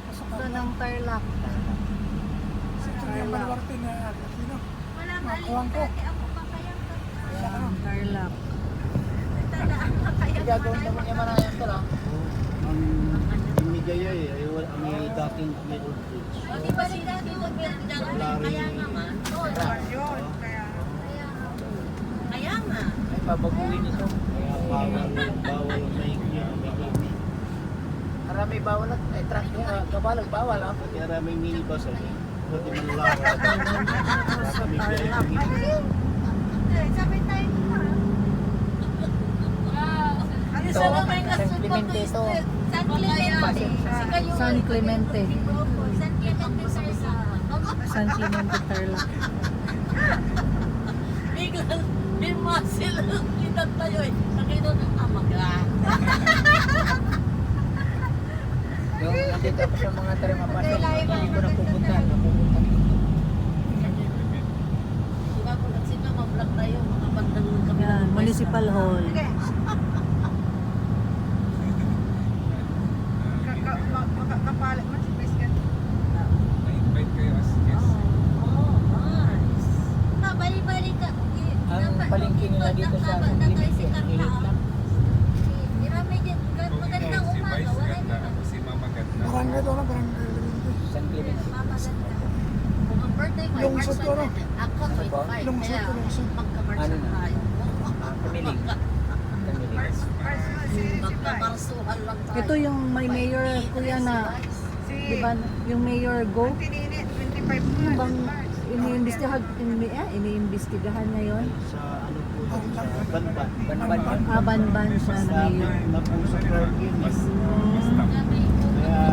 Ito ng Tarlac. Ito yung Baluarte na sino? Wala Makuhaan ko. ako pa kayang Ayan, Tarlac. tandaan pa kayang Gagawin naman niya marayang ko lang. Ang Migaya ay may dating may old bridge. O, di ba rin dati wag meron dyan? Kaya naman. Oo, Yun, kaya. kaya nga. Ay, babaguhin ito. Kaya bawal may Marami bawal at ay truck niya. Kabalag bawal ah. kaya may minibus ay pwede man lakad. Sa Migaya Sabay tayo na. Ano Ito, sa may San Clemente ito. San Clemente. San Clemente. San Clemente, sir, sa... San Clemente, Tarlac. Biglang, may muscle. Litan tayo eh. Nakita ng amaga. Yung nandito ako sa mga tarimapasok. Hindi ko na pupunta. Napupunta dito. Diba kung nagsika, ma-vlog tayo. Mga bandang kami. Ayan, Municipal Hall. Makakapalit mo si Bes ka. Na-invite kayo as guest. Oh, nice. Bali-bali ka. Ang palengke nila dito sa San Clemente. Ilit lang. Magandang Si umaga. Vice Wala ganda. naman. Ako si Mama ganda. Barangay ito na, barangay. San Clemente. Kung ang birthday mo, Yung March suit ko, no? 20. Ako, 25. Yung suit Kaya, ko, yung suit. magka-March Ano na na? tayo. Kamilig. Kamilig. Magkamarsuhan lang tayo. Ito yung may mayor, kuya, na, di ba, yung mayor Go? Tinini, 25 Ano mo. bang iniimbestigahan ngayon? sa ano po yun, sa Banban. Banban yun. Banban siya na mayor. Na po sa Clark yun.